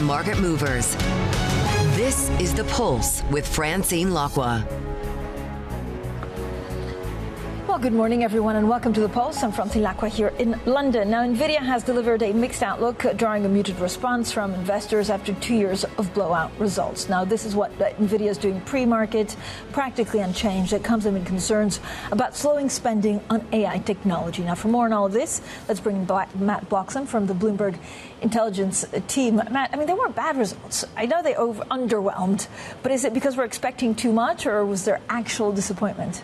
market movers. This is The Pulse with Francine Lacqua. Well, good morning, everyone, and welcome to The Pulse. I'm Francine Lacqua here in London. Now, Nvidia has delivered a mixed outlook, drawing a muted response from investors after 2 years of blowout results. Now, this is what Nvidia is doing pre-market, practically unchanged. It comes amid concerns about slowing spending on AI technology. Now, for more on all of this, let's bring in Matt Bloxham from the Bloomberg intelligence team. Matt, I mean, they weren't bad results. I know they underwhelmed, but is it because we're expecting too much, or was there actual disappointment?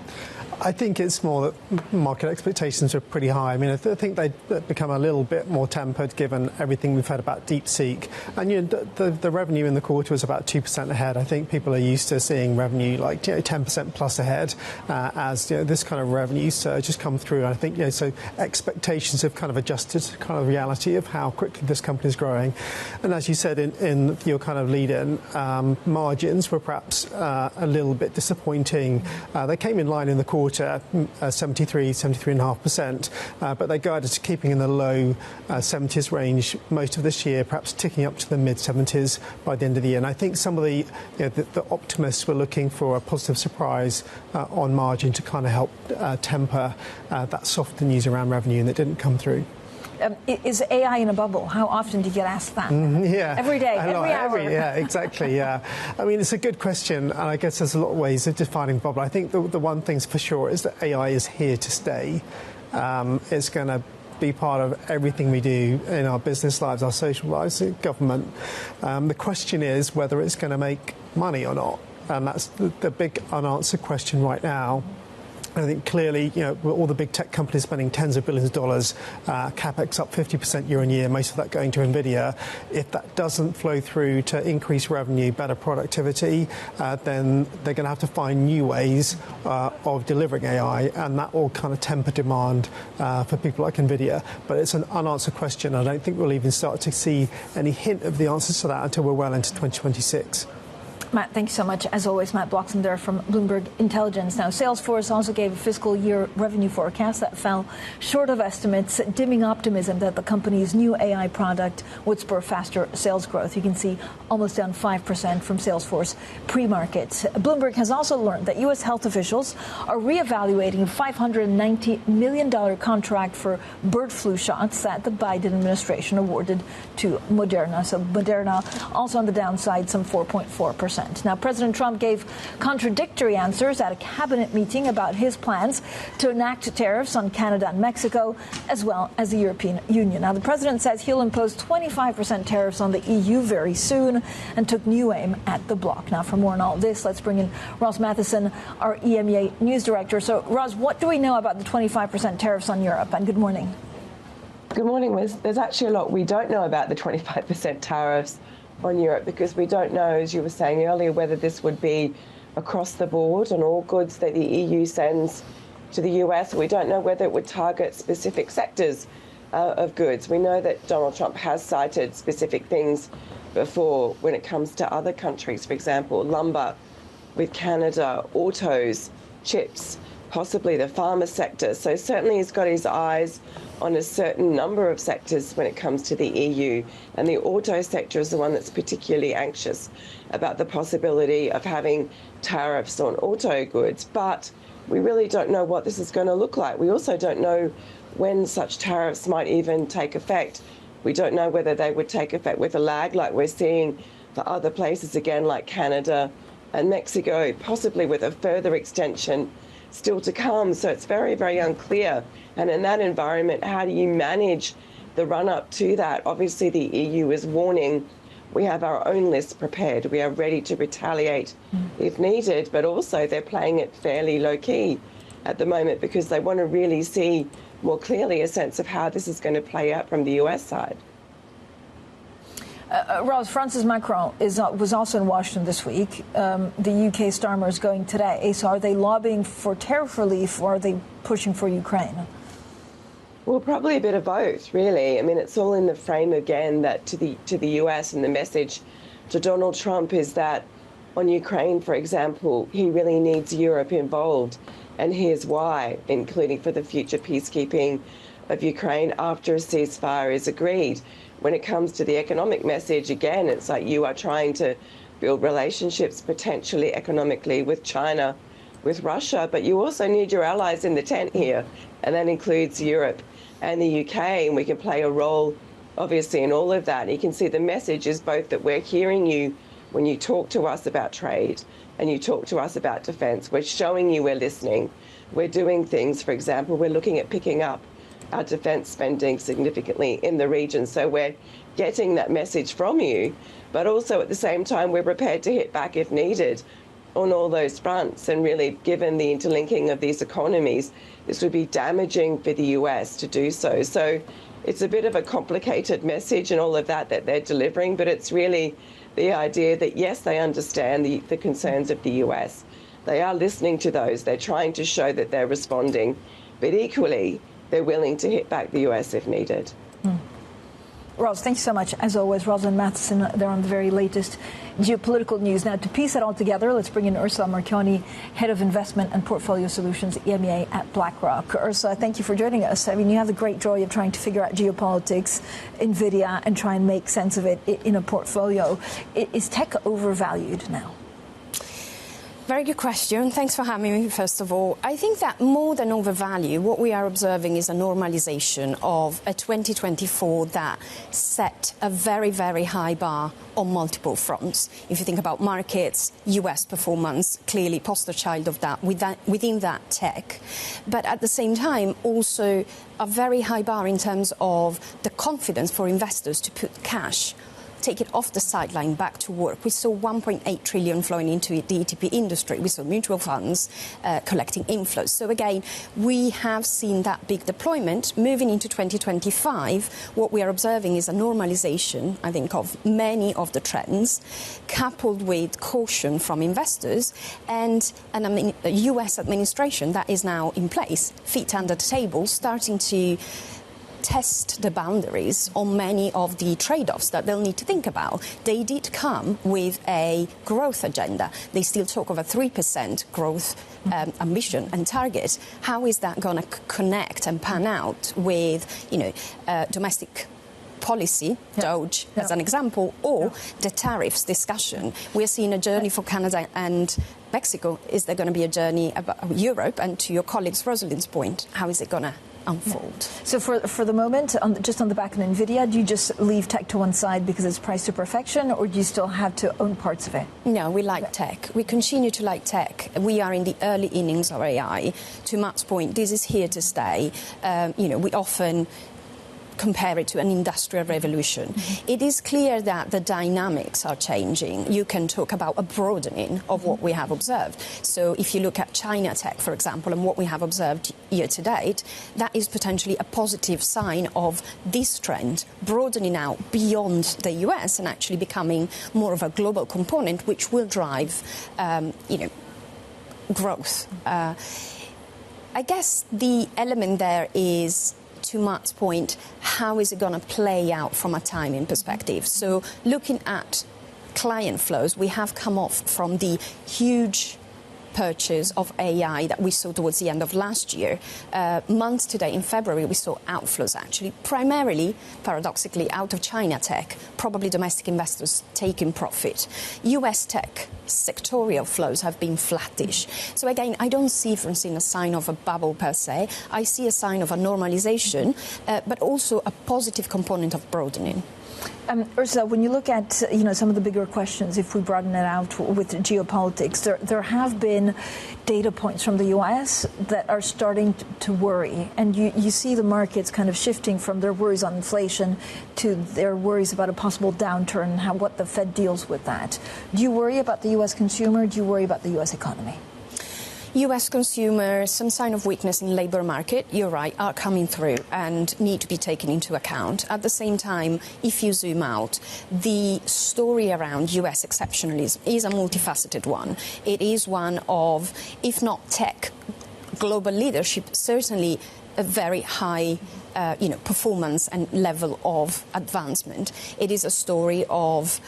I think it's more that market expectations are pretty high. I mean, I think they've become a little bit more tempered given everything we've heard about DeepSeek. And the revenue in the quarter was about 2% ahead. I think people are used to seeing revenue like 10% plus ahead as this kind of revenue surge has come through. And I think so expectations have kind of adjusted to kind of reality of how quickly this company is growing. And as you said in your kind of lead-in, margins were perhaps a little bit disappointing. They came in line in the quarter. 73.5%, but they guided to keeping in the low 70s range most of this year, perhaps ticking up to the mid 70s by the end of the year. And I think some of the optimists were looking for a positive surprise on margin to kind of help temper that softer news around revenue, and it didn't come through. Is AI in a bubble? How often do you get asked that? Yeah. Every day, every hour. Yeah, exactly, yeah. I mean, it's a good question, and I guess there's a lot of ways of defining bubble. I think the one thing's for sure is that AI is here to stay. It's going to be part of everything we do in our business lives, our social lives, government. The question is whether it's going to make money or not, and that's the big unanswered question right now. I think clearly, all the big tech companies spending tens of billions of dollars, capex up 50% year on year, most of that going to Nvidia. If that doesn't flow through to increase revenue, better productivity, then they're going to have to find new ways of delivering AI, and that will kind of temper demand for people like Nvidia. But it's an unanswered question. I don't think we'll even start to see any hint of the answers to that until we're well into 2026. Matt, thank you so much. As always, Matt Bloxham there from Bloomberg Intelligence. Now, Salesforce also gave a fiscal year revenue forecast that fell short of estimates, dimming optimism that the company's new AI product would spur faster sales growth. You can see almost down 5% from Salesforce pre-market. Bloomberg has also learned that U.S. health officials are reevaluating a $590 million contract for bird flu shots that the Biden administration awarded to Moderna. So Moderna also on the downside, some 4.4%. Now, President Trump gave contradictory answers at a cabinet meeting about his plans to enact tariffs on Canada and Mexico, as well as the European Union. Now, the president says he'll impose 25% tariffs on the EU very soon and took new aim at the bloc. Now, for more on all this, let's bring in Ross Matheson, our EMEA news director. So, Ross, what do we know about the 25% tariffs on Europe? And good morning. Good morning, Liz. There's actually a lot we don't know about the 25% tariffs on Europe, because we don't know, as you were saying earlier, whether this would be across the board on all goods that the EU sends to the US. We don't know whether it would target specific sectors of goods. We know that Donald Trump has cited specific things before when it comes to other countries, for example, lumber with Canada, autos, chips, possibly the pharma sector. So certainly he's got his eyes on a certain number of sectors when it comes to the EU. And the auto sector is the one that's particularly anxious about the possibility of having tariffs on auto goods. But we really don't know what this is going to look like. We also don't know when such tariffs might even take effect. We don't know whether they would take effect with a lag like we're seeing for other places, again, like Canada and Mexico, possibly with a further extension still to come. So it's very, very unclear. And in that environment, how do you manage the run-up to that? Obviously, the EU is warning we have our own list prepared. We are ready to retaliate if needed, but also they're playing it fairly low-key at the moment because they want to really see more clearly a sense of how this is going to play out from the US side. Ross, Francis Macron was also in Washington this week. The UK Starmer is going today. So are they lobbying for tariff relief or are they pushing for Ukraine? Well, probably a bit of both, really. I mean, it's all in the frame, again, that to the US, and the message to Donald Trump is that on Ukraine, for example, he really needs Europe involved. And here's why, including for the future peacekeeping of Ukraine after a ceasefire is agreed. when it comes to the economic message, again, it's like you are trying to build relationships potentially economically with China, with Russia, but you also need your allies in the tent here, and that includes Europe and the UK, and we can play a role, obviously, in all of that. And you can see the message is both that we're hearing you when you talk to us about trade and you talk to us about defence. We're showing you we're listening. We're doing things, for example, we're looking at picking up our defence spending significantly in the region. So we're getting that message from you, but also at the same time, we're prepared to hit back if needed on all those fronts. And really, given the interlinking of these economies, this would be damaging for the US to do so. So it's a bit of a complicated message and all of that they're delivering, but it's really the idea that, yes, they understand the concerns of the US. They are listening to those. They're trying to show that they're responding, but equally, they're willing to hit back the US if needed. Ros, thank you so much. As always, Rosalind Matheson, they're on the very latest geopolitical news. Now, to piece it all together, let's bring in Ursula Marchioni, Head of Investment and Portfolio Solutions, EMEA at BlackRock. Ursula, thank you for joining us. I mean, you have the great joy of trying to figure out geopolitics, Nvidia, and try and make sense of it in a portfolio. Is tech overvalued now? Very good question. Thanks for having me, first of all. I think that more than overvalue, what we are observing is a normalization of a 2024 that set a very, very high bar on multiple fronts. If you think about markets, US performance, clearly poster child of that, within that tech. But at the same time, also a very high bar in terms of the confidence for investors to put cash, take it off the sideline, back to work. We saw 1.8 trillion flowing into the ETP industry. We saw mutual funds collecting inflows. So again, we have seen that big deployment. Moving into 2025, what we are observing is a normalization, I think, of many of the trends, coupled with caution from investors and a US administration that is now in place, feet under the table, starting to test the boundaries on many of the trade-offs that they'll need to think about. They did come with a growth agenda. They still talk of a 3% growth ambition and target. How is that going to connect and pan out with, domestic policy, Doge as an example, or the tariffs discussion? We're seeing a journey for Canada and Mexico. Is there going to be a journey about Europe? And to your colleagues, Rosalind's point, how is it going to unfold? So for the moment, just on the back of Nvidia, do you just leave tech to one side because it's priced to perfection, or do you still have to own parts of it? No, we like tech. We continue to like tech. We are in the early innings of AI. To Matt's point, this is here to stay. We often compare it to an industrial revolution. It is clear that the dynamics are changing. You can talk about a broadening of what we have observed. So if you look at China tech, for example, and what we have observed year to date, that is potentially a positive sign of this trend broadening out beyond the US and actually becoming more of a global component, which will drive, growth. I guess the element there is, to Matt's point, how is it going to play out from a timing perspective? So looking at client flows, we have come off from the huge purchase of AI that we saw towards the end of last year. Months today, in February, we saw outflows actually, primarily, paradoxically, out of China tech, probably domestic investors taking profit. US tech sectorial flows have been flattish. So again, I don't see, Francine, a sign of a bubble per se. I see a sign of a normalization, but also a positive component of broadening. Ursula, when you look at some of the bigger questions, if we broaden it out with geopolitics, there have been data points from the U.S. that are starting to worry, and you see the markets kind of shifting from their worries on inflation to their worries about a possible downturn and what the Fed deals with that. Do you worry about the U.S. consumer? Do you worry about the U.S. economy? US consumer, some sign of weakness in labour market, you're right, are coming through and need to be taken into account. At the same time, if you zoom out, the story around US exceptionalism is a multifaceted one. It is one of, if not tech, global leadership, certainly a very high performance and level of advancement. It is a story of,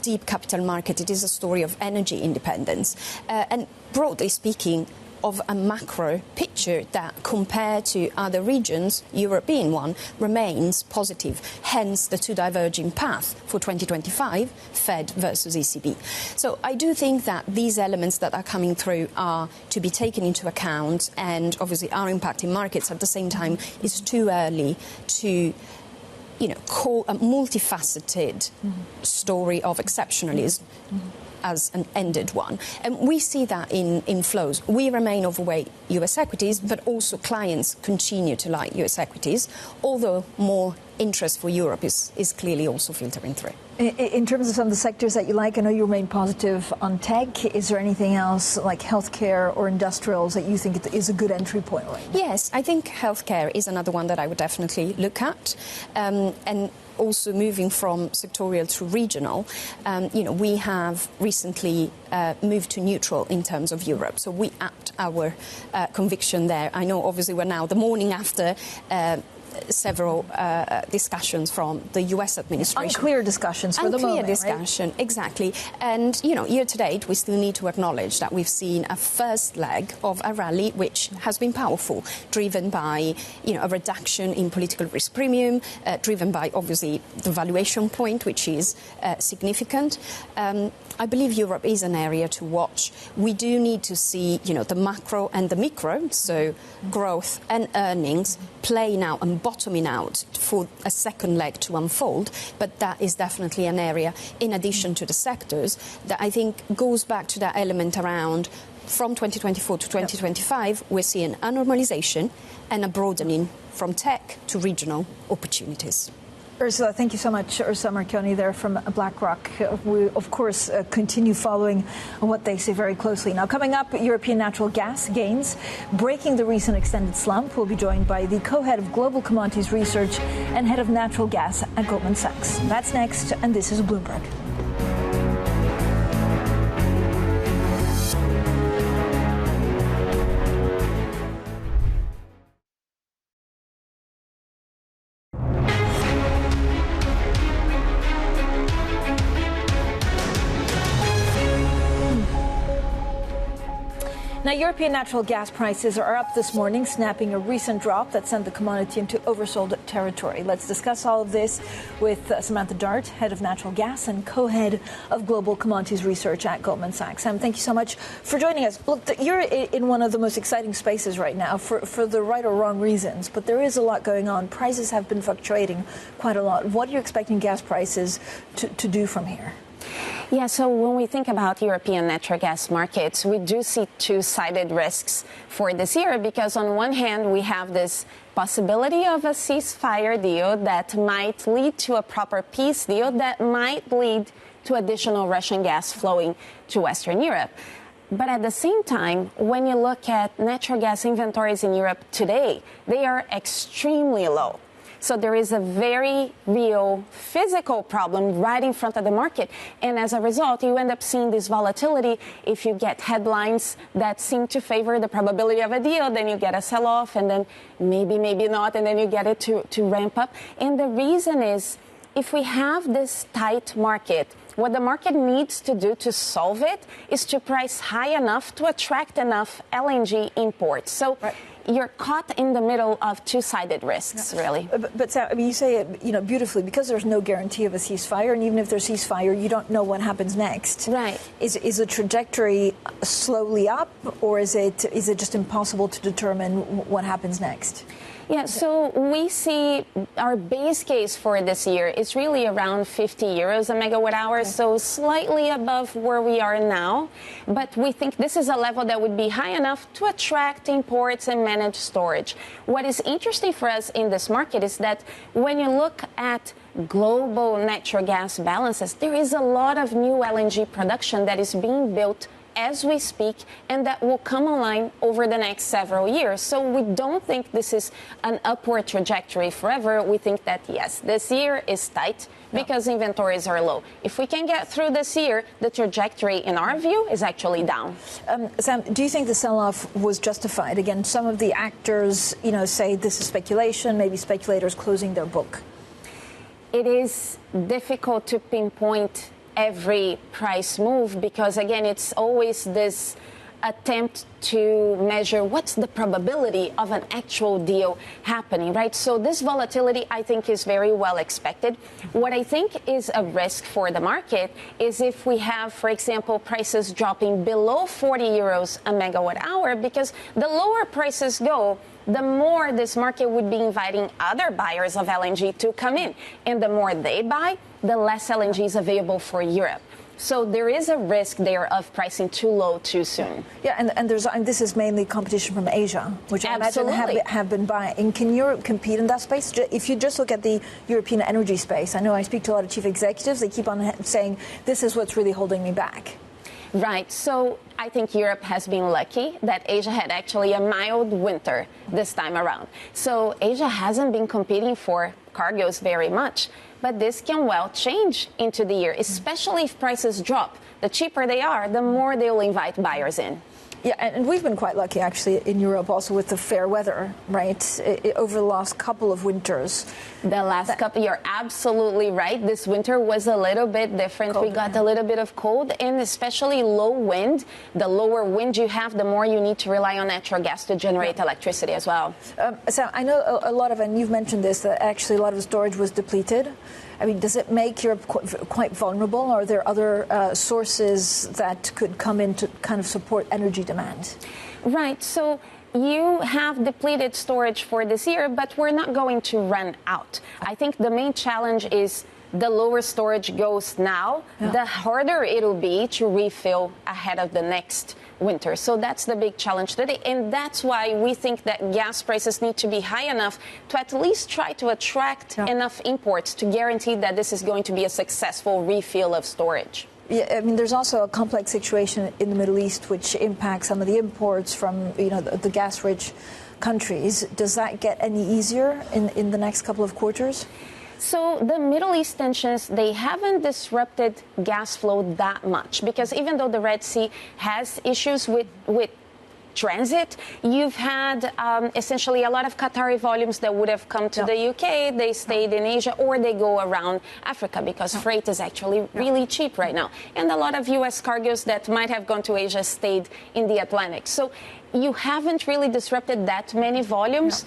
deep capital market. It is a story of energy independence. And broadly speaking, of a macro picture that, compared to other regions, European one, remains positive. Hence the two diverging paths for 2025, Fed versus ECB. So I do think that these elements that are coming through are to be taken into account, and obviously are impacting markets. At the same time, it's too early to call a multifaceted story of exceptionalism as an ended one. And we see that in flows. We remain overweight US equities, but also clients continue to like US equities, although more interest for Europe is clearly also filtering through. In terms of some of the sectors that you like, I know you remain positive on tech. Is there anything else like healthcare or industrials that you think is a good entry point right now? Yes, I think healthcare is another one that I would definitely look at. And also moving from sectorial to regional, we have recently moved to neutral in terms of Europe. So we upped our conviction there. I know obviously we're now the morning after several discussions from the US administration. Unclear discussions for the moment, Unclear discussion, right? Exactly. And, year to date, we still need to acknowledge that we've seen a first leg of a rally which has been powerful, driven by, a reduction in political risk premium, driven by, obviously, the valuation point, which is significant. I believe Europe is an area to watch. We do need to see, the macro and the micro, so growth and earnings playing out and bottoming out for a second leg to unfold. But that is definitely an area, in addition to the sectors, that I think goes back to that element around from 2024 to 2025, we're seeing a normalization and a broadening from tech to regional opportunities. Ursula, thank you so much. Ursula Marchioni there from BlackRock. We, of course, continue following what they say very closely. Now, coming up, European natural gas gains, breaking the recent extended slump. We'll be joined by the co-head of global commodities research and head of natural gas at Goldman Sachs. That's next, and this is Bloomberg. Now, European natural gas prices are up this morning, snapping a recent drop that sent the commodity into oversold territory. Let's discuss all of this with Samantha Dart, head of natural gas and co-head of global commodities research at Goldman Sachs. Sam, thank you so much for joining us. Look, you're in one of the most exciting spaces right now for the right or wrong reasons, but there is a lot going on. Prices have been fluctuating quite a lot. What are you expecting gas prices to do from here? Yeah, so when we think about European natural gas markets, we do see two-sided risks for this year, because on one hand, we have this possibility of a ceasefire deal that might lead to a proper peace deal that might lead to additional Russian gas flowing to Western Europe. But at the same time, when you look at natural gas inventories in Europe today, they are extremely low. So there is a very real physical problem right in front of the market. And as a result, you end up seeing this volatility. If you get headlines that seem to favor the probability of a deal, then you get a sell-off, and then maybe not, and then you get it to ramp up. And the reason is, if we have this tight market, what the market needs to do to solve it is to price high enough to attract enough LNG imports. So you're caught in the middle of two-sided risks, really. But Sam, I mean, you say it, beautifully, because there's no guarantee of a ceasefire, and even if there's a ceasefire, you don't know what happens next. Right. Is the trajectory slowly up, or is it just impossible to determine what happens next? Yeah, so we see our base case for this year is really around 50 euros a megawatt hour, so slightly above where we are now. But we think this is a level that would be high enough to attract imports and manage storage. What is interesting for us in this market is that when you look at global natural gas balances, there is a lot of new LNG production that is being built as we speak, and that will come online over the next several years. So we don't think this is an upward trajectory forever. We think that, yes, this year is tight because inventories are low. If we can get through this year, the trajectory, in our view, is actually down. Sam, do you think the sell-off was justified? Again, some of the actors, say this is speculation, maybe speculators closing their book. It is difficult to pinpoint every price move, because again, it's always this attempt to measure what's the probability of an actual deal happening, right? So this volatility, I think, is very well expected. What I think is a risk for the market is if we have, for example, prices dropping below 40 euros a megawatt hour, because the lower prices go, the more this market would be inviting other buyers of LNG to come in. And the more they buy, the less LNG is available for Europe. So there is a risk there of pricing too low too soon. Yeah, and this is mainly competition from Asia, which I imagine have been buying. Can Europe compete in that space? If you just look at the European energy space, I know I speak to a lot of chief executives, they keep on saying, this is what's really holding me back. Right. So I think Europe has been lucky that Asia had actually a mild winter this time around. So Asia hasn't been competing for cargoes very much. But this can well change into the year, especially if prices drop. The cheaper they are, the more they will invite buyers in. Yeah, and we've been quite lucky, actually, in Europe also with the fair weather, right, over the last couple of winters. The last couple, you're absolutely right. This winter was a little bit different. We got a little bit of cold and especially low wind. The lower wind you have, the more you need to rely on natural gas to generate electricity as well. Sam, I know a lot of, and you've mentioned this, that actually a lot of the storage was depleted. I mean, does it make Europe quite vulnerable? Are there other sources that could come in to kind of support energy demand? Right. So you have depleted storage for this year, but we're not going to run out. I think the main challenge is the lower storage goes now, the harder it'll be to refill ahead of the next winter. So that's the big challenge today. And that's why we think that gas prices need to be high enough to at least try to attract enough imports to guarantee that this is going to be a successful refill of storage. Yeah, I mean, there's also a complex situation in the Middle East which impacts some of the imports from, the gas-rich countries. Does that get any easier in the next couple of quarters? So the Middle East tensions, they haven't disrupted gas flow that much because even though the Red Sea has issues with transit, you've had essentially a lot of Qatari volumes that would have come to the UK. They stayed in Asia or they go around Africa because freight is actually really cheap right now. And a lot of U.S. cargoes that might have gone to Asia stayed in the Atlantic. So you haven't really disrupted that many volumes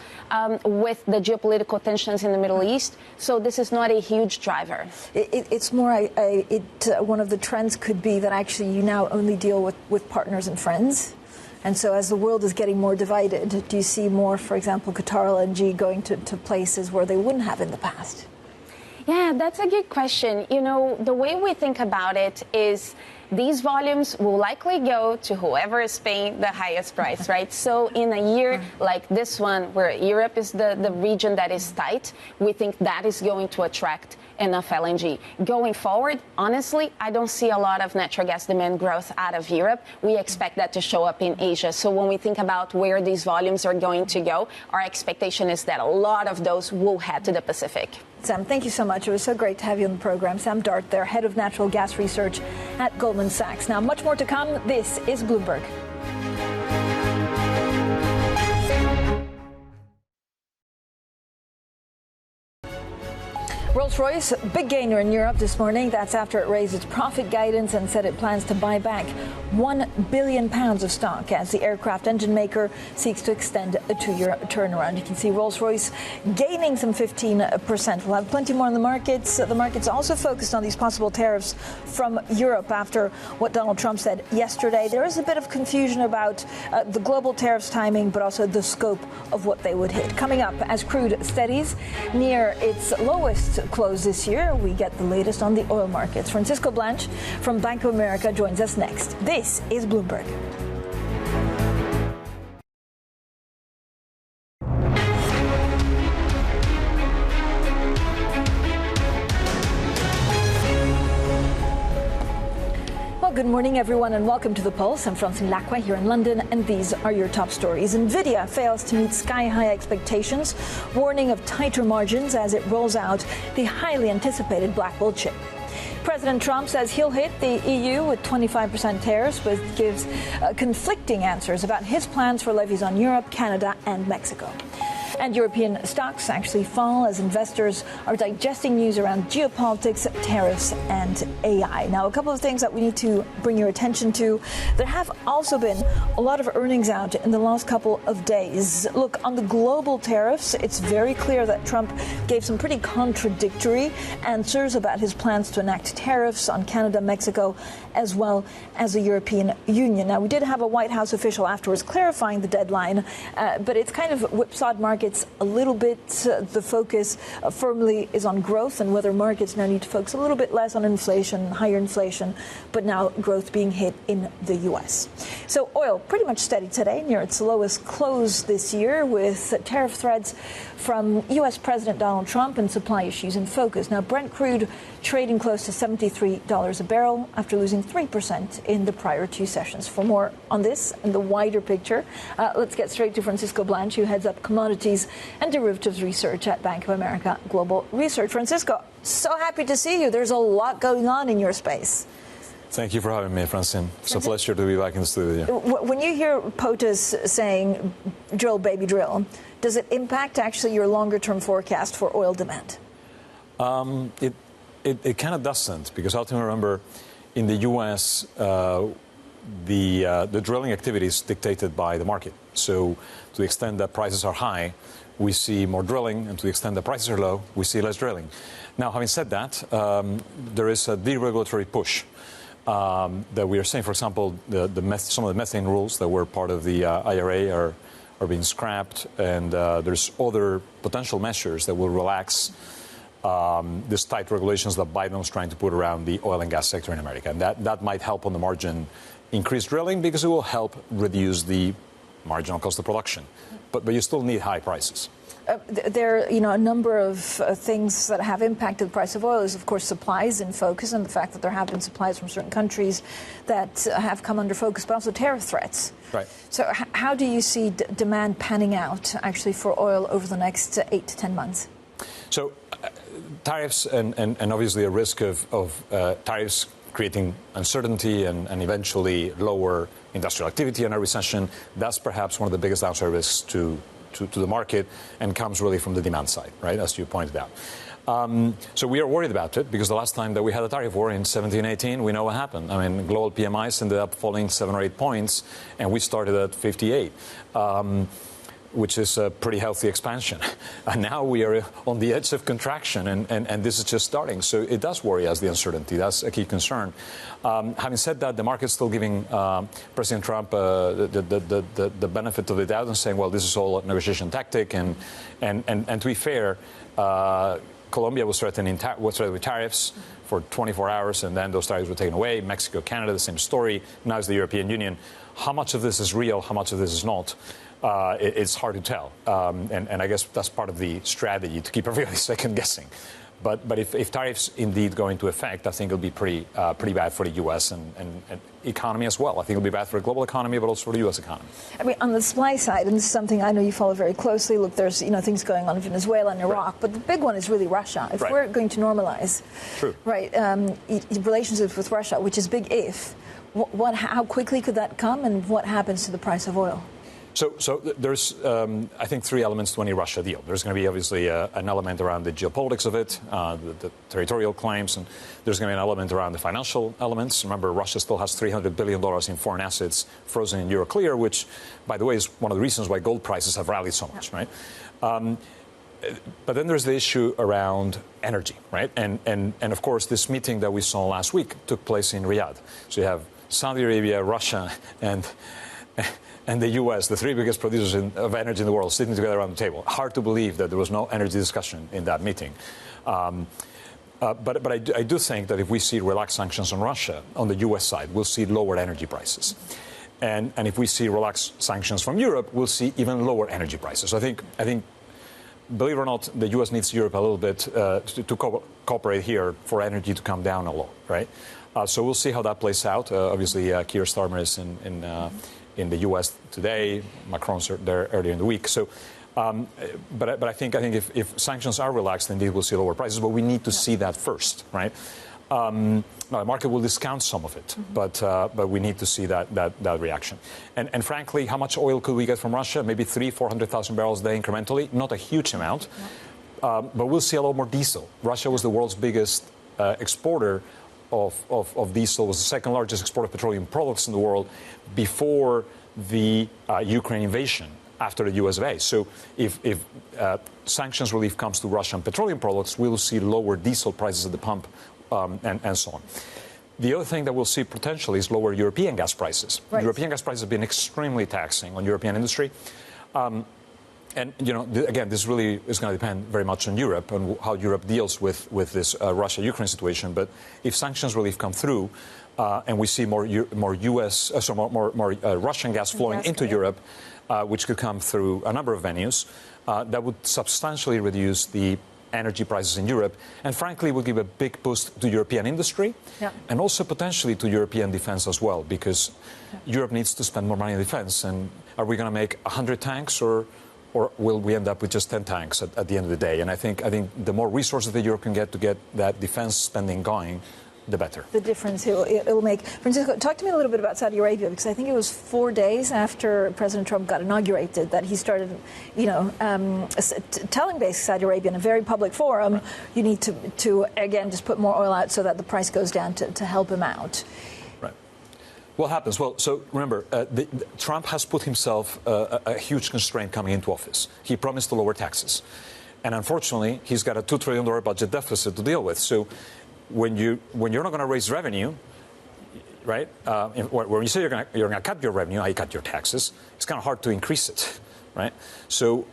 with the geopolitical tensions in the Middle East. So this is not a huge driver. It's more one of the trends could be that actually you now only deal with partners and friends. And so as the world is getting more divided, do you see more, for example, Qatar LNG going to places where they wouldn't have in the past? Yeah, that's a good question. The way we think about it is these volumes will likely go to whoever is paying the highest price, right? So in a year like this one, where Europe is the region that is tight, we think that is going to attract enough LNG. Going forward, honestly, I don't see a lot of natural gas demand growth out of Europe. We expect that to show up in Asia. So when we think about where these volumes are going to go, our expectation is that a lot of those will head to the Pacific. Sam, thank you so much. It was so great to have you on the program. Sam Dart, there, head of natural gas research at Goldman Sachs. Now, much more to come. This is Bloomberg. Rolls-Royce, big gainer in Europe this morning. That's after it raised its profit guidance and said it plans to buy back £1 billion of stock as the aircraft engine maker seeks to extend a 2-year turnaround. You can see Rolls-Royce gaining some 15%. We'll have plenty more on the markets. The market's also focused on these possible tariffs from Europe after what Donald Trump said yesterday. There is a bit of confusion about the global tariffs timing, but also the scope of what they would hit. Coming up, as crude steadies near its lowest close this year, we get the latest on the oil markets. Francisco Blanch from Bank of America joins us next. This is Bloomberg. Good morning, everyone, and welcome to The Pulse. I'm Francine Lacqua here in London, and these are your top stories. Nvidia fails to meet sky-high expectations, warning of tighter margins as it rolls out the highly anticipated Blackwell chip. President Trump says he'll hit the EU with 25% tariffs, but gives conflicting answers about his plans for levies on Europe, Canada, and Mexico. And European stocks actually fall as investors are digesting news around geopolitics, tariffs, and AI. Now, a couple of things that we need to bring your attention to. There have also been a lot of earnings out in the last couple of days. Look, on the global tariffs, it's very clear that Trump gave some pretty contradictory answers about his plans to enact tariffs on Canada, Mexico, as well as the European Union. Now, we did have a White House official afterwards clarifying the deadline, but it's kind of whipsawed markets a little bit. The focus firmly is on growth and whether markets now need to focus a little bit less on inflation, higher inflation, but now growth being hit in the U.S. So oil pretty much steady today, near its lowest close this year, with tariff threats from U.S. President Donald Trump and supply issues in focus. Now, Brent crude trading close to $73 a barrel after losing 3% in the prior two sessions. For more on this and the wider picture, let's get straight to Francisco Blanch, who heads up commodities and derivatives research at Bank of America Global Research. Francisco, so happy to see you. There's a lot going on in your space. Thank you for having me, Francine. It's a pleasure to be back in the studio. When you hear POTUS saying drill, baby, drill, does it impact actually your longer-term forecast for oil demand? It kind of doesn't, because ultimately, remember, in the U.S., the drilling activity is dictated by the market. So to the extent that prices are high, we see more drilling, and to the extent that prices are low, we see less drilling. Now, having said that, there is a deregulatory push that we are seeing. For example, some of the methane rules that were part of the IRA are being scrapped, and there's other potential measures that will relax these tight regulations that Biden was trying to put around the oil and gas sector in America. And that might help on the margin increase drilling, because it will help reduce the marginal cost of production. But you still need high prices. There are a number of things that have impacted the price of oil. Is, of course, supplies in focus, and the fact that there have been supplies from certain countries that have come under focus, but also tariff threats. Right. So how do you see demand panning out, actually, for oil over the next 8 to 10 months? So tariffs and obviously a risk of tariffs creating uncertainty and eventually lower industrial activity and a recession, that's perhaps one of the biggest downside risks to the market, and comes really from the demand side, right, as you pointed out. So we are worried about it, because the last time that we had a tariff war in 17-18, we know what happened. I mean, global PMIs ended up falling 7 or 8 points, and we started at 58. Which is a pretty healthy expansion. And now we are on the edge of contraction, and this is just starting. So it does worry us, the uncertainty. That's a key concern. Having said that, the market's still giving President Trump the benefit of the doubt and saying, well, this is all a negotiation tactic. And to be fair, Colombia was threatened with tariffs for 24 hours, and then those tariffs were taken away. Mexico, Canada, the same story. Now it's the European Union. How much of this is real? How much of this is not? It's hard to tell, and I guess that's part of the strategy, to keep everybody second guessing. But if tariffs indeed go into effect, I think it'll be pretty bad for the U.S. and economy as well. I think it'll be bad for the global economy, but also for the U.S. economy. I mean, on the supply side, and this is something I know you follow very closely. Look, there's things going on in Venezuela and Iraq, right, but the big one is really Russia. If we're going to normalize, relationships with Russia, which is big if, how quickly could that come, and what happens to the price of oil? So there's, I think, 3 elements to any Russia deal. There's going to be obviously an element around the geopolitics of it, the territorial claims, and there's going to be an element around the financial elements. Remember, Russia still has $300 billion in foreign assets frozen in Euroclear, which, by the way, is one of the reasons why gold prices have rallied so much, right? But then there's the issue around energy, right? And of course, this meeting that we saw last week took place in Riyadh. So you have Saudi Arabia, Russia, and the U.S., the 3 biggest producers of energy in the world, sitting together around the table. Hard to believe that there was no energy discussion in that meeting. But I do think that if we see relaxed sanctions on Russia, on the U.S. side, we'll see lower energy prices. And if we see relaxed sanctions from Europe, we'll see even lower energy prices. So I think, believe it or not, the U.S. needs Europe a little bit to cooperate here for energy to come down a lot, right? So we'll see how that plays out. Obviously, Keir Starmer is in the U.S. today. Macron's there earlier in the week. So, but I think if sanctions are relaxed, indeed we'll see lower prices. But we need to see that first, right? Now, the market will discount some of it, but we need to see that reaction. And frankly, how much oil could we get from Russia? Maybe 400,000 barrels a day incrementally, not a huge amount, but we'll see a lot more diesel. Russia was the world's biggest exporter of diesel, was the second largest exporter of petroleum products in the world before the Ukraine invasion, after the US of A. So if sanctions relief comes to Russian petroleum products, we'll see lower diesel prices at the pump and so on. The other thing that we'll see potentially is lower European gas prices. Right. European gas prices have been extremely taxing on European industry. And, again, this really is going to depend very much on Europe and how Europe deals with this Russia-Ukraine situation. But if sanctions relief come through and we see more Russian gas flowing into Europe, which could come through a number of venues, that would substantially reduce the energy prices in Europe, and frankly will give a big boost to European industry and also potentially to European defense as well, because Europe needs to spend more money on defense. And are we going to make 100 tanks or will we end up with just 10 tanks at the end of the day? And I think the more resources that Europe can get to get that defense spending going, the better. The difference it'll make. Francisco, talk to me a little bit about Saudi Arabia, because I think it was 4 days after President Trump got inaugurated that he started, telling basically Saudi Arabia in a very public forum, you need to again just put more oil out so that the price goes down to help him out. Right. What happens? Well, so remember, Trump has put himself a huge constraint coming into office. He promised to lower taxes, and unfortunately, he's got a $2 trillion budget deficit to deal with. So when you're not going to raise revenue, right? When you say you're going to cut your revenue, you cut your taxes. It's kind of hard to increase it, right? So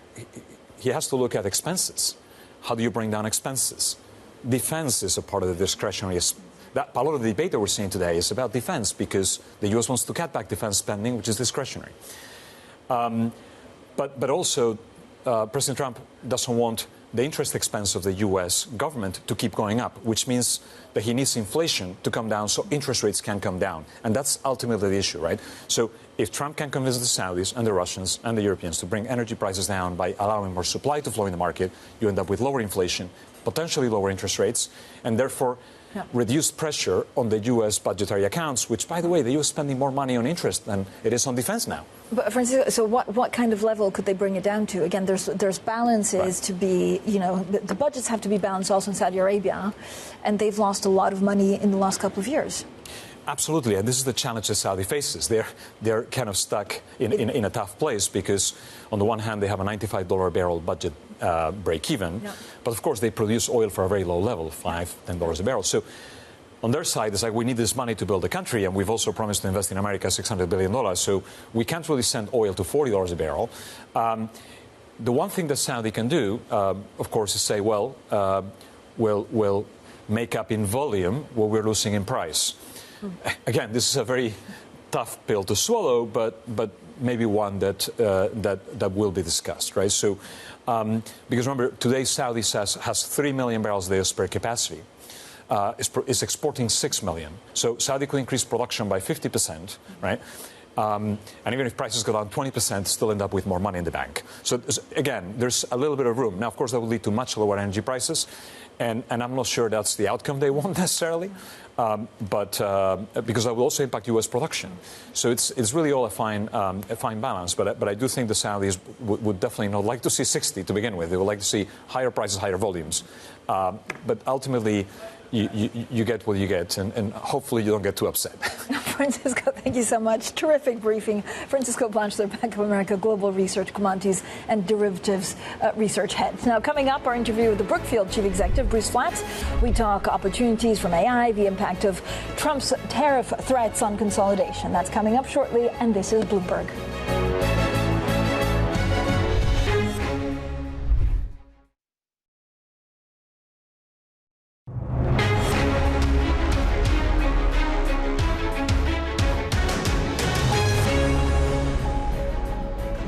he has to look at expenses. How do you bring down expenses? Defense is a part of the discretionary. A lot of the debate that we're seeing today is about defense, because the U.S. wants to cut back defense spending, which is discretionary. But also, President Trump doesn't want the interest expense of the U.S. government to keep going up, which means that he needs inflation to come down so interest rates can come down. And that's ultimately the issue, right? So if Trump can convince the Saudis and the Russians and the Europeans to bring energy prices down by allowing more supply to flow in the market, you end up with lower inflation, potentially lower interest rates, and therefore reduced pressure on the U.S. budgetary accounts, which, by the way, the U.S. is spending more money on interest than it is on defense now. But Francisco, so what kind of level could they bring it down to? Again, there's balances to be, the budgets have to be balanced also in Saudi Arabia, and they've lost a lot of money in the last couple of years. Absolutely, and this is the challenge that Saudi faces. They're kind of stuck in a tough place, because on the one hand they have a $95 a barrel budget break even, but of course they produce oil for a very low level, $5–10 a barrel. So on their side, it's like, we need this money to build the country, and we've also promised to invest in America $600 billion. So we can't really send oil to $40 a barrel. The one thing that Saudi can do, of course, is say, well, we'll make up in volume what we're losing in price. Again, this is a very tough pill to swallow, but maybe one that will be discussed, right? So, because remember, today Saudi has 3 million barrels a day of spare capacity. Is exporting 6 million. So Saudi could increase production by 50%, right? And even if prices go down 20%, still end up with more money in the bank. So again, there's a little bit of room. Now, of course, that will lead to much lower energy prices, and I'm not sure that's the outcome they want necessarily, but because that will also impact U.S. production. So it's really all a fine balance. But I do think the Saudis would definitely not like to see 60 to begin with. They would like to see higher prices, higher volumes. But ultimately, you get what you get, and hopefully you don't get too upset. Francisco, thank you so much. Terrific briefing. Francisco Blanch, the Bank of America Global Research, Commodities and Derivatives Research Head. Now, coming up, our interview with the Brookfield Chief Executive, Bruce Flatt. We talk opportunities from AI, the impact of Trump's tariff threats on consolidation. That's coming up shortly, and this is Bloomberg.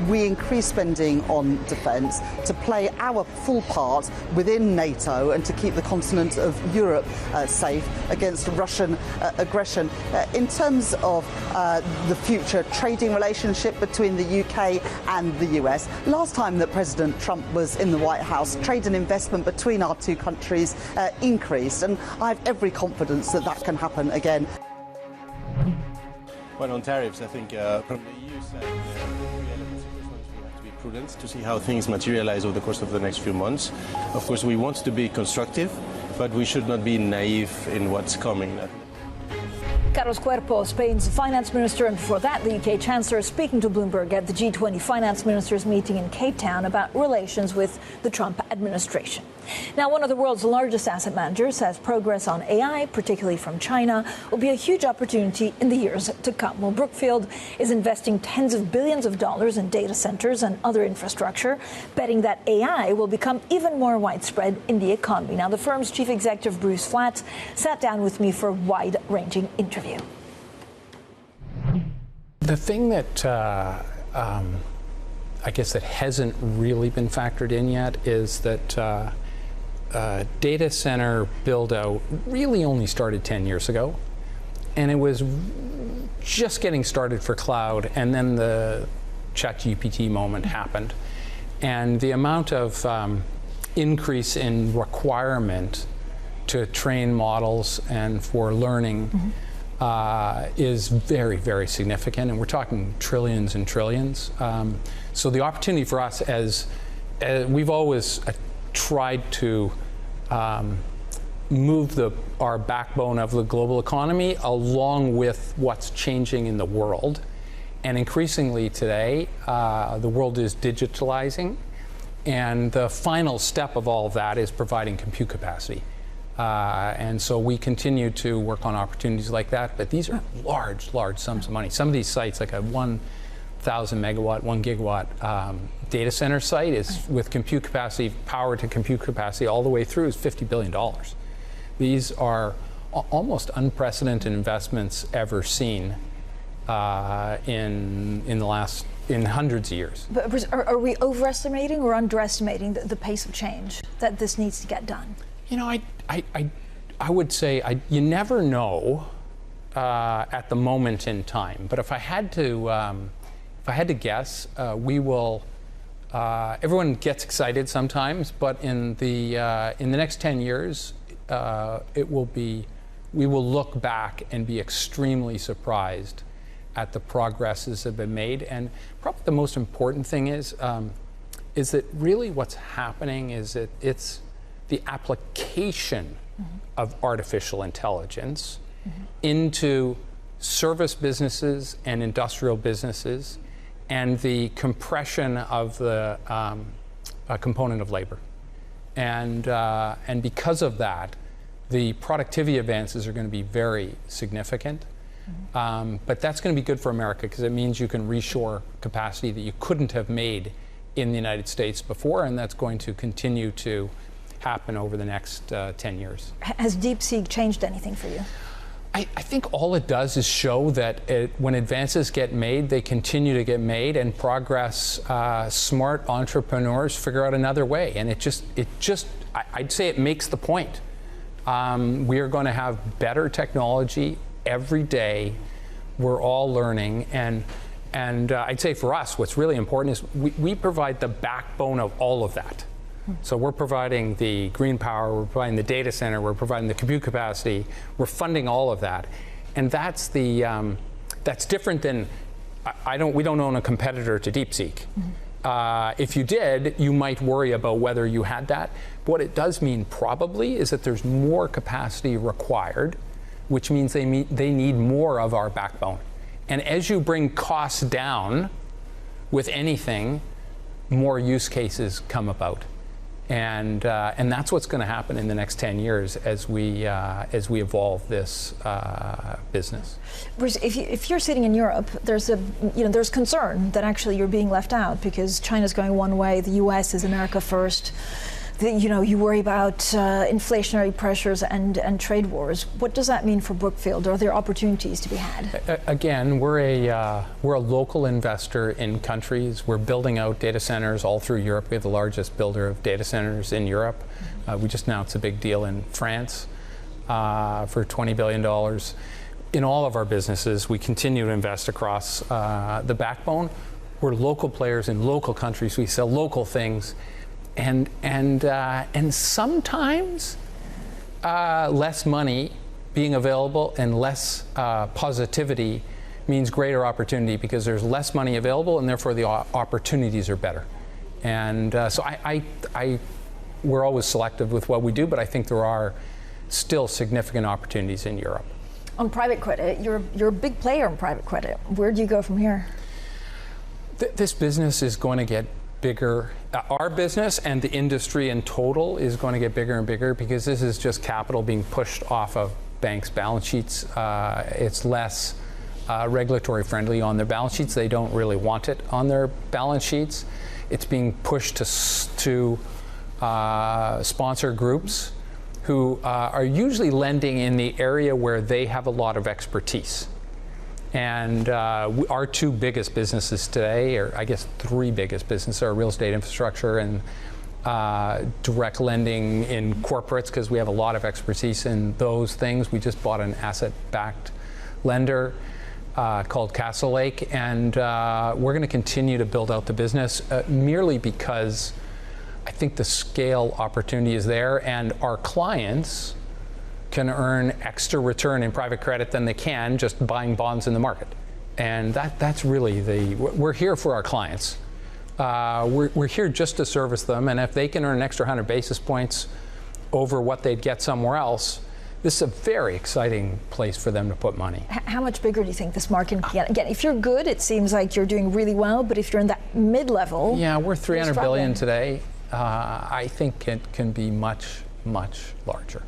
we increase spending on defence to play our full part within NATO and to keep the continent of Europe safe against Russian aggression. In terms of the future trading relationship between the UK and the US, last time that President Trump was in the White House, trade and investment between our two countries increased, and I have every confidence that that can happen again. Well, on tariffs, I think from the EU side, three elements. The first one is we have to be prudent to see how things materialize over the course of the next few months. Of course, we want to be constructive, but we should not be naive in what's coming. Carlos Cuerpo, Spain's finance minister, and before that, the UK chancellor, speaking to Bloomberg at the G20 finance ministers meeting in Cape Town about relations with the Trump administration. Now, one of the world's largest asset managers says progress on AI, particularly from China, will be a huge opportunity in the years to come. Well, Brookfield is investing tens of billions of dollars in data centers and other infrastructure, betting that AI will become even more widespread in the economy. Now, the firm's chief executive, Bruce Flatt, sat down with me for a wide-ranging interview. The thing that I guess that hasn't really been factored in yet is that data center build-out really only started 10 years ago, and it was just getting started for cloud, and then the ChatGPT moment happened, and the amount of increase in requirement to train models and for learning is very, very significant, and we're talking trillions and trillions. So the opportunity for us, as we've always tried to move our backbone of the global economy along with what's changing in the world, and increasingly today, the world is digitalizing, and the final step of all of that is providing compute capacity. And so we continue to work on opportunities like that, but these are large, large sums of money. Some of these sites, like a 1,000 megawatt, 1 gigawatt data center site, is with compute capacity, power to compute capacity all the way through, is $50 billion. These are almost unprecedented investments ever seen in hundreds of years. But are we overestimating or underestimating the pace of change that this needs to get done? You know, I would say you never know at the moment in time. But if I had to guess, we will. Everyone gets excited sometimes, but in the next 10 years, we will look back and be extremely surprised at the progresses that have been made. And probably the most important thing is that really what's happening is that it's the application of artificial intelligence into service businesses and industrial businesses, and the compression of the component of labor. And because of that, the productivity advances are going to be very significant. But that's going to be good for America because it means you can reshore capacity that you couldn't have made in the United States before, and that's going to continue to happen over the next 10 years. Has DeepSeek changed anything for you? I think all it does is show that when advances get made, they continue to get made, and progress, smart entrepreneurs figure out another way. And I'd say it makes the point. We are going to have better technology every day. We're all learning, and I'd say for us, what's really important is we provide the backbone of all of that. So we're providing the green power, we're providing the data center, we're providing the compute capacity, we're funding all of that, and that's different than we don't own a competitor to DeepSeek. If you did, you might worry about whether you had that. What it does mean probably is that there's more capacity required, which means they need more of our backbone. And as you bring costs down with anything, more use cases come about. And that's what's going to happen in the next 10 years as we evolve this business. Bruce, if you're sitting in Europe, there's concern that actually you're being left out because China's going one way, the U.S. is America first, you worry about inflationary pressures and trade wars. What does that mean for Brookfield? Are there opportunities to be had? Again, we're a local investor in countries. We're building out data centers all through Europe. We have the largest builder of data centers in Europe. We just announced a big deal in France for $20 billion. In all of our businesses, we continue to invest across the backbone. We're local players in local countries. We sell local things. And sometimes less money being available and less positivity means greater opportunity, because there's less money available and therefore the opportunities are better. And so we're always selective with what we do, but I think there are still significant opportunities in Europe. On private credit, you're a big player in private credit. Where do you go from here? This business is going to get bigger. Our business and the industry in total is going to get bigger and bigger, because this is just capital being pushed off of banks' balance sheets. It's less regulatory friendly on their balance sheets. They don't really want it on their balance sheets. It's being pushed to sponsor groups who are usually lending in the area where they have a lot of expertise. And our two biggest businesses today, or I guess three biggest businesses, are real estate infrastructure and direct lending in corporates, because we have a lot of expertise in those things. We just bought an asset-backed lender called Castle Lake, and we're going to continue to build out the business merely because I think the scale opportunity is there, and our clients can earn extra return in private credit than they can just buying bonds in the market. And that's really we're here for our clients. We're here just to service them, and if they can earn an extra 100 basis points over what they'd get somewhere else, this is a very exciting place for them to put money. How much bigger do you think this market can get? Again, if you're good, it seems like you're doing really well, but if you're in that mid-level... Yeah, we're $300 billion today. I think it can be much, much larger.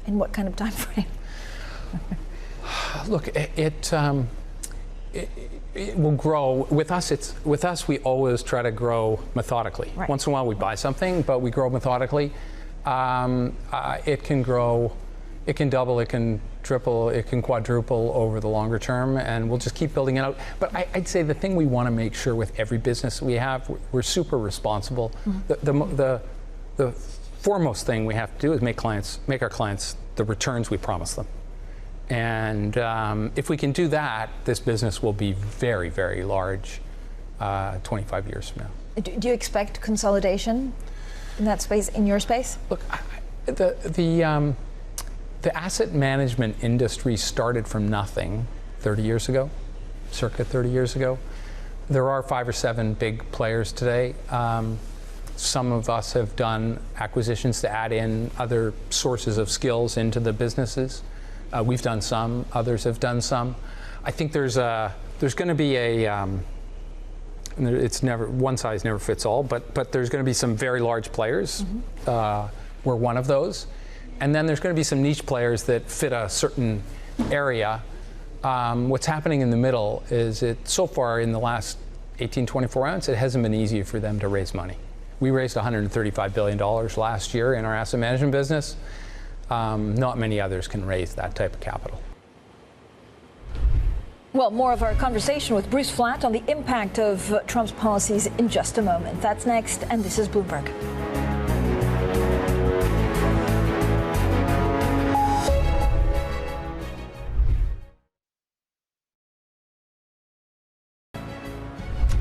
In what kind of time frame? Look, it will grow. With us, we always try to grow methodically. Right. Once in a while, we buy something, but we grow methodically. It can grow. It can double. It can triple. It can quadruple over the longer term, and we'll just keep building it out. But I'd say the thing we want to make sure with every business we have, we're super responsible. Mm-hmm. The foremost thing we have to do is make our clients the returns we promise them. And if we can do that, this business will be very, very large 25 years from now. Do you expect consolidation in that space, in your space? Look, the asset management industry started from nothing 30 years ago, circa 30 years ago. There are 5 or 7 big players today. Some of us have done acquisitions to add in other sources of skills into the businesses. We've done some, others have done some. I think there's going to be it's never, one size never fits all, but there's going to be some very large players. Mm-hmm. We're one of those. And then there's going to be some niche players that fit a certain area. What's happening in the middle is so far in the last 18, 24 months, it hasn't been easy for them to raise money. We raised $135 billion last year in our asset management business. Not many others can raise that type of capital. Well, more of our conversation with Bruce Flatt on the impact of Trump's policies in just a moment. That's next, and this is Bloomberg.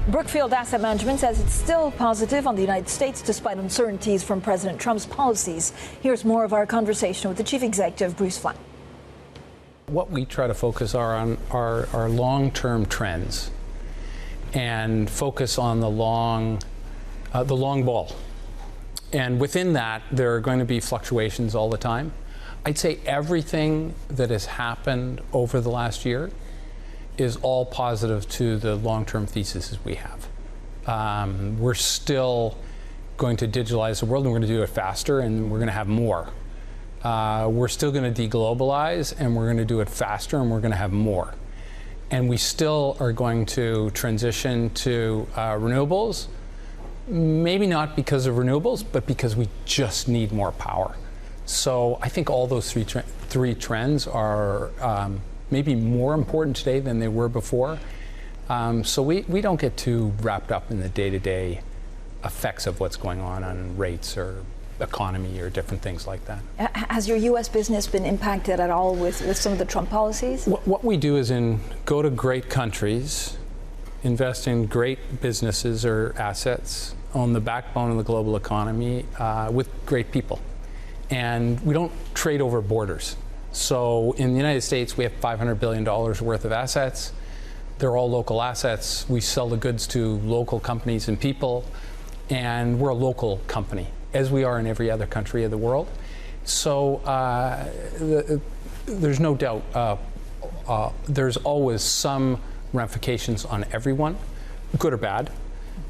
Brookfield Asset Management says it's still positive on the United States despite uncertainties from President Trump's policies. Here's more of our conversation with the Chief Executive, Bruce Flatt. What we try to focus on are long-term trends and focus on the long ball. And within that, there are going to be fluctuations all the time. I'd say everything that has happened over the last year is all positive to the long-term theses we have. We're still going to digitalize the world, and we're going to do it faster, and we're going to have more. We're still going to deglobalize, and we're going to do it faster, and we're going to have more. And we still are going to transition to renewables, maybe not because of renewables, but because we just need more power. So I think all those three trends are maybe more important today than they were before. So we don't get too wrapped up in the day-to-day effects of what's going on rates or economy or different things like that. Has your U.S. business been impacted at all with some of the Trump policies? What we do is go to great countries, invest in great businesses or assets, own the backbone of the global economy with great people. And we don't trade over borders. So in the United States, we have $500 billion worth of assets. They're all local assets. We sell the goods to local companies and people, and we're a local company, as we are in every other country of the world. So there's no doubt there's always some ramifications on everyone, good or bad.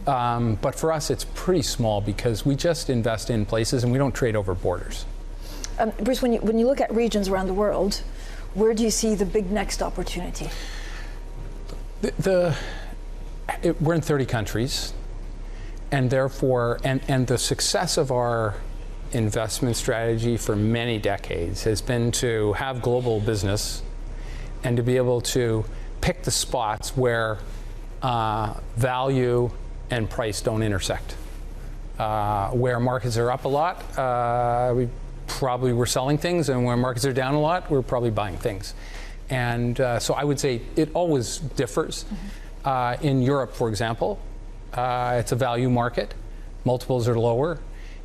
But for us, it's pretty small because we just invest in places and we don't trade over borders. Bruce, when you look at regions around the world, where do you see the big next opportunity? We're in 30 countries, and therefore, and the success of our investment strategy for many decades has been to have global business and to be able to pick the spots where value and price don't intersect. Where markets are up a lot, we're selling things, and where markets are down a lot, we're probably buying things. And so I would say it always differs. In Europe, for example, it's a value market. Multiples are lower.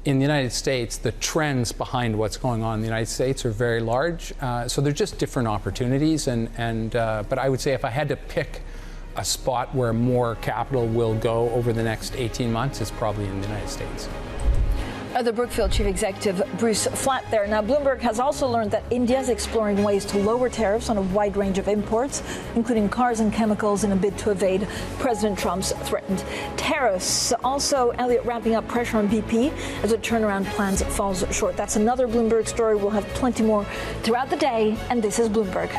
In the United States, the trends behind what's going on in the United States are very large. So they're just different opportunities. But I would say if I had to pick a spot where more capital will go over the next 18 months, it's probably in the United States. The Brookfield chief executive, Bruce Flatt, there. Now, Bloomberg has also learned that India is exploring ways to lower tariffs on a wide range of imports, including cars and chemicals, in a bid to evade President Trump's threatened tariffs. Also, Elliott ramping up pressure on BP as the turnaround plans falls short. That's another Bloomberg story. We'll have plenty more throughout the day, and this is Bloomberg.